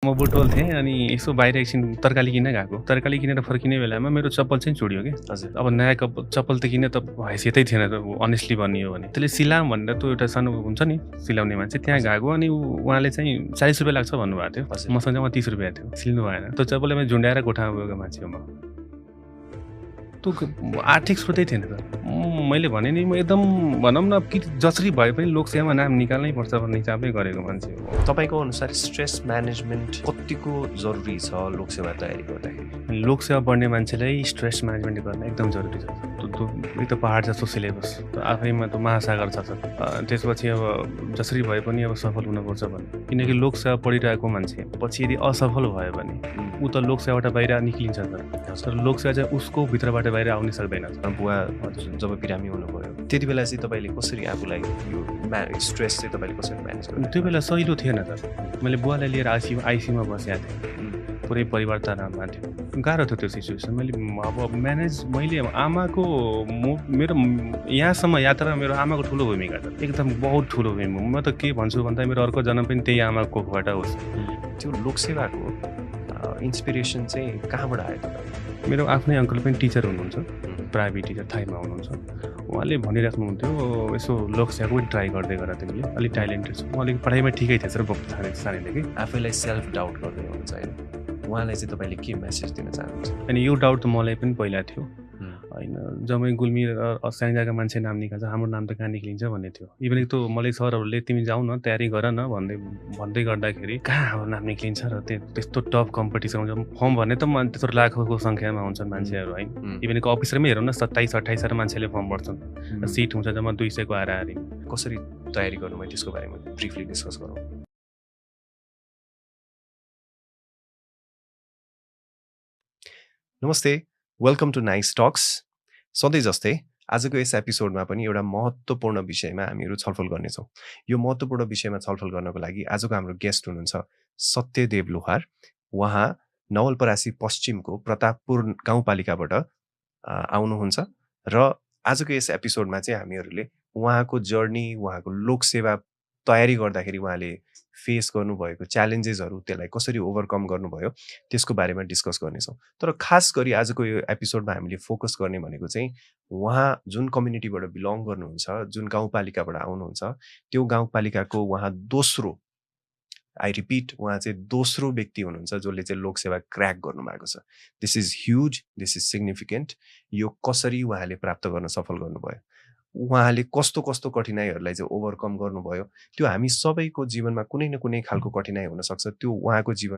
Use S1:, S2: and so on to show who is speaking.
S1: म बुटोल थिएँ अनि यसो बाहिर एकछिन तरकारी किन्न गएको। तरकारी किनेर फर्किने बेलामा मेरो चप्पल चाहिँ चुड्यो के।
S2: हजुर।
S1: अब नयाँ चप्पल त किन्ने त हैसियतै थिएन त अनेस्टली भन्ने हो भने। त्यसले सिलाम भनेर त्यो एउटा सानो हुन्छ नि सिलाउने मान्छे त्यहाँ गएको अनि उहाँले चाहिँ 40 रुपैयाँ लाग्छ भन्नुभएको थियो।
S2: हजुर।
S1: मसँग चाहिँ 30 रुपैयाँ थियो। सिल्नु भएन। त्यो चप्पलले मैले झुन्ड्याएर कोठामा गएको मान्छे हो म। त्यो आर्थिक स्रोतै थिएन त। मैले भने नि म एकदम भनौँ न कि जसरी भए पनि लोकसेवामा नाम निकाल्नै पर्छ भन्ने हिसाबले गरेको मान्छे हो।
S2: तपाईँको अनुसार स्ट्रेस म्यानेजमेन्ट कतिको जरुरी छ लोकसेवा तयारी गर्दाखेरि?
S1: लोकसेवा बढ्ने मान्छेलाई स्ट्रेस म्यानेजमेन्ट गर्न एकदम जरुरी छ। एक त पहाड जस्तो सिलेबस आफैमा त महासागर छ। त्यसपछि अब जसरी भए पनि अब सफल हुनुपर्छ भन्ने। किनकि लोकसेवा पढिरहेको मान्छे पछि यदि असफल भयो भने ऊ त लोकसेवाबाट बाहिर निक्लिन्छ तर लोकसेवा चाहिँ उसको भित्रबाट बाहिर आउन सक्दैन।
S2: बुवा जब बिरामी हुनुभयो त्यति बेला चाहिँ तपाईँले कसरी आफूलाई यो स्ट्रेस चाहिँ तपाईँले कसरी म्यानेज गर्नु?
S1: त्यो बेला सहिलो थिएन त। मैले बुवालाई लिएर आइसियुमा बसेको थिएँ। पुरै परिवार तनावमा थियो। गाह्रो थियो त्यो सिचुएसन। मैले आमाको मेरो यहाँसम्म यात्रा मेरो आमाको ठुलो भूमिका छ। एकदम बहुत ठुलो भूमिका। म त के भन्छु भन्दा मेरो अर्को जन्म पनि त्यही आमाको कोखबाट होस्।
S2: त्यो लोकसेवाको इन्सपिरेसन चाहिँ कहाँबाट आयो तपाईँ?
S1: मेरो आफ्नै अङ्कल पनि टिचर हुनुहुन्छ, प्राइभेट टिचर थाइमा हुनुहुन्छ। उहाँले भनिराख्नुहुन्थ्यो यसो लोकसेवाको पनि ट्राई गर्दै गर तिमीले, अलिक ट्यालेन्टेड छ। म अलिक पढाइमा ठिकै थिएछ र सानैदेखि
S2: आफैलाई सेल्फ डाउट गर्दै हुनुहुन्छ होइन? उहाँलाई चाहिँ तपाईँले के मेसेज दिन चाहनुहुन्छ?
S1: अनि यो डाउट त मलाई पनि पहिला थियो होइन। जम्मै गुल्मी र साइजाका मान्छे नाम निकाल्छ हाम्रो नाम त कहाँ निक्लिन्छ भन्ने थियो। इभन त्यो मलाई सरहरूले तिमी जाऊ न तयारी गर न भन्दै गर्दाखेरि कहाँ अब नाम निक्लिन्छ र त्यस्तो टफ कम्पिटिसन हुन्छ। फर्म भन्ने त त्यत्रो लाखौँको सङ्ख्यामा हुन्छन् मान्छेहरू होइन। इभन अफिसरमै हेरौँ न 27-28 मान्छेले फर्म भर्छन् र सिट हुन्छ जम्मा 200 को हाराहारी।
S2: कसरी तयारी गर्नुभयो त्यसको बारेमा ब्रिफली डिस्कस गरौँ। नमस्ते, वेलकम टु नाइस टक्स। सधैँ जस्तै आजको यस एपिसोडमा पनि एउटा महत्त्वपूर्ण विषयमा हामीहरू छलफल गर्नेछौँ। यो महत्त्वपूर्ण विषयमा छलफल गर्नको लागि आजको हाम्रो गेस्ट हुनुहुन्छ सत्यदेव लोहार। उहाँ नवलपरासी पश्चिमको प्रतापपुर गाउँपालिकाबाट आउनुहुन्छ र आजको यस एपिसोडमा चाहिँ हामीहरूले उहाँको जर्नी, उहाँको लोकसेवा तयारी गर्दाखेरि उहाँले फेस गर्नुभएको च्यालेन्जेसहरू त्यसलाई कसरी ओभरकम गर्नुभयो त्यसको बारेमा डिस्कस गर्नेछौँ। तर खास गरी आजको यो एपिसोडमा हामीले फोकस गर्ने भनेको चाहिँ उहाँ जुन कम्युनिटीबाट बिलङ गर्नुहुन्छ, जुन गाउँपालिकाबाट आउनुहुन्छ, त्यो गाउँपालिकाको उहाँ दोस्रो, आई रिपिट, उहाँ चाहिँ दोस्रो व्यक्ति हुनुहुन्छ जसले चाहिँ लोकसेवा क्र्याक गर्नुभएको छ। This is huge, this is significant. यो कसरी उहाँले प्राप्त गर्न सफल गर्नुभयो, उहाँले कस्तो कस्तो कठिनाइहरूलाई चाहिँ ओभरकम गर्नुभयो, त्यो हामी सबैको जीवनमा कुनै न कुनै खालको कठिनाइ हुनसक्छ। त्यो उहाँको जीवन